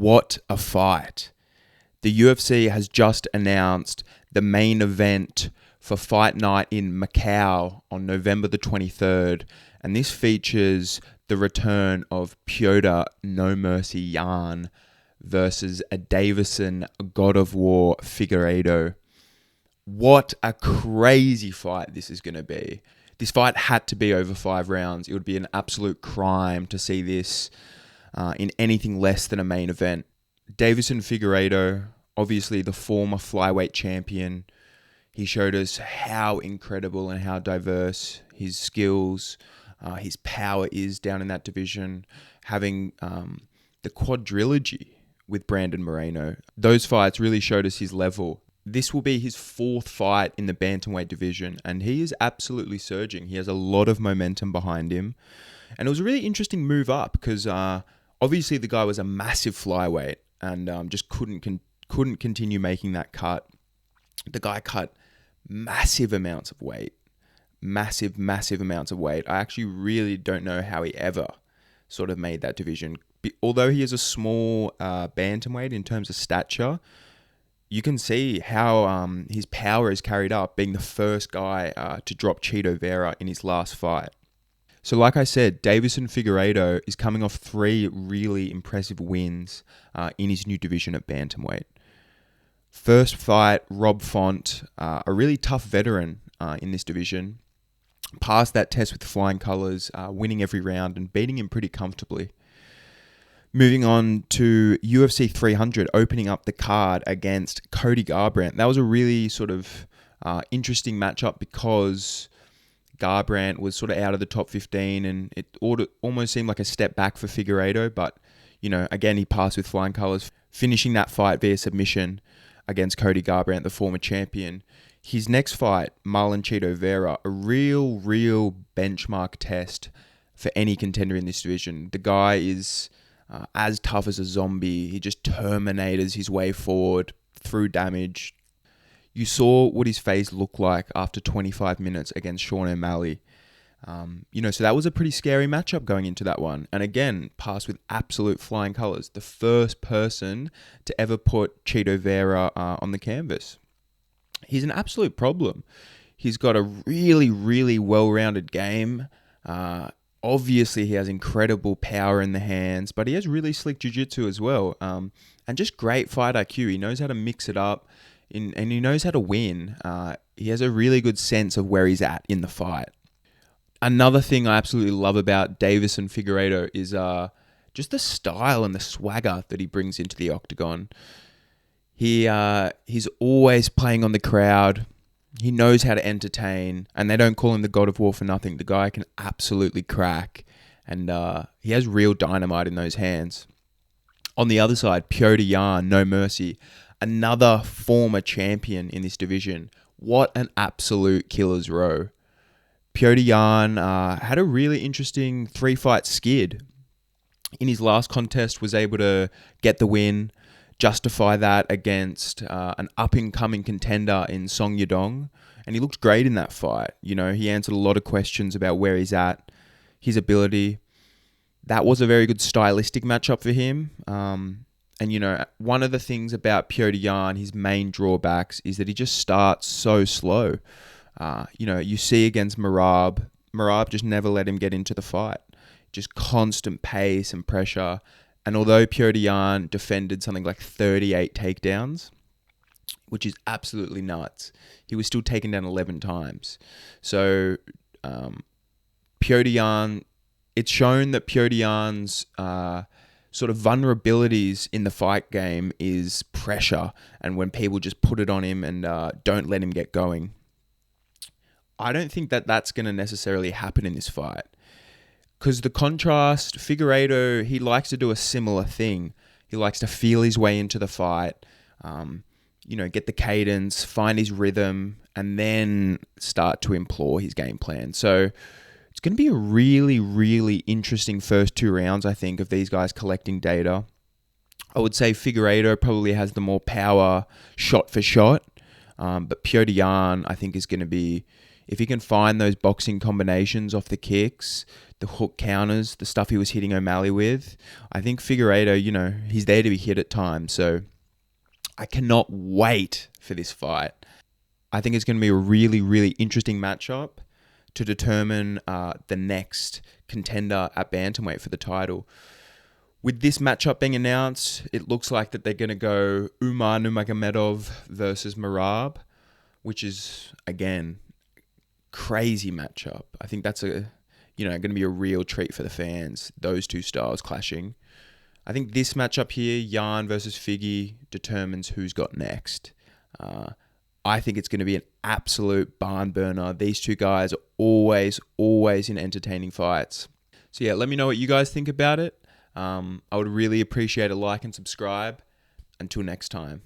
What a fight. The UFC has just announced the main event for Fight Night in Macau on November the 23rd, and this features the return of Petr No Mercy Yan versus a Deiveson God of War Figueiredo. What a crazy fight this is going to be. This fight had to be over 5 rounds. It would be an absolute crime to see this in anything less than a main event. Deiveson Figueiredo, obviously the former flyweight champion, he showed us how incredible and how diverse his skills, his power is down in that division. Having the quadrilogy with Brandon Moreno, those fights really showed us his level. This will be his 4th fight in the bantamweight division, and he is absolutely surging. He has a lot of momentum behind him, and it was a really interesting move up because obviously the guy was a massive flyweight and just couldn't continue making that cut. The guy cut massive amounts of weight. Massive amounts of weight. I actually really don't know how he ever sort of made that division. Although he is a small bantamweight in terms of stature, you can see how his power is carried up, being the first guy to drop Chito Vera in his last fight. So like I said, Deiveson Figueiredo is coming off 3 really impressive wins in his new division at bantamweight. First fight, Rob Font, a really tough veteran in this division, passed that test with flying colours, winning every round and beating him pretty comfortably. Moving on to UFC 300, opening up the card against Cody Garbrandt. That was a really sort of interesting matchup because Garbrandt was sort of out of the top 15 and it almost seemed like a step back for Figueiredo. But, again, he passed with flying colours, finishing that fight via submission against Cody Garbrandt, the former champion. His next fight, Marlon Chito Vera, a real benchmark test for any contender in this division. The guy is as tough as a zombie. He just terminators his way forward through damage. You saw what his face looked like after 25 minutes against Sean O'Malley. So that was a pretty scary matchup going into that one. And again, passed with absolute flying colours. The first person to ever put Chito Vera on the canvas. He's an absolute problem. He's got a really well-rounded game. Obviously, he has incredible power in the hands, but he has really slick jiu-jitsu as well. And just great fight IQ. He knows how to mix it up, and he knows how to win. He has a really good sense of where he's at in the fight. Another thing I absolutely love about Deiveson Figueiredo is just the style and the swagger that he brings into the octagon. He's always playing on the crowd. He knows how to entertain, and they don't call him the God of War for nothing. The guy can absolutely crack, and he has real dynamite in those hands. On the other side, Petr Yan, No Mercy, another former champion in this division. What an absolute killer's row. Petr Yan had a really interesting 3-fight skid. In his last contest, was able to get the win, justify that against an up-and-coming contender in Song Yadong, and he looked great in that fight. He answered a lot of questions about where he's at, his ability. That was a very good stylistic matchup for him. And one of the things about Petr Yan, his main drawbacks, is that he just starts so slow. You see against Merab just never let him get into the fight. Just constant pace and pressure. And although Petr Yan defended something like 38 takedowns, which is absolutely nuts, he was still taken down 11 times. So Petr Yan, it's shown that Petr Yan's sort of vulnerabilities in the fight game is pressure, and when people just put it on him and don't let him get going. I don't think that that's going to necessarily happen in this fight. Because the contrast, Figueiredo, he likes to do a similar thing. He likes to feel his way into the fight, get the cadence, find his rhythm, and then start to implore his game plan. So it's going to be a really interesting first 2 rounds, I think, of these guys collecting data. I would say Figueiredo probably has the more power shot for shot, but Petr Yan, I think, is going to be, if he can find those boxing combinations off the kicks, the hook counters, the stuff he was hitting O'Malley with. I think Figueiredo, he's there to be hit at times. So I cannot wait for this fight. I think it's going to be a really, really interesting matchup to determine the next contender at bantamweight for the title. With this matchup being announced, it looks like that they're going to go Umar Nurmagomedov versus Merab, which is, again, crazy matchup. I think that's going to be a real treat for the fans, those two styles clashing. I think this matchup here, Jan versus Figgy, determines who's got next. I think it's going to be an absolute barn burner. These two guys are always in entertaining fights. So yeah, let me know what you guys think about it. I would really appreciate a like and subscribe. Until next time.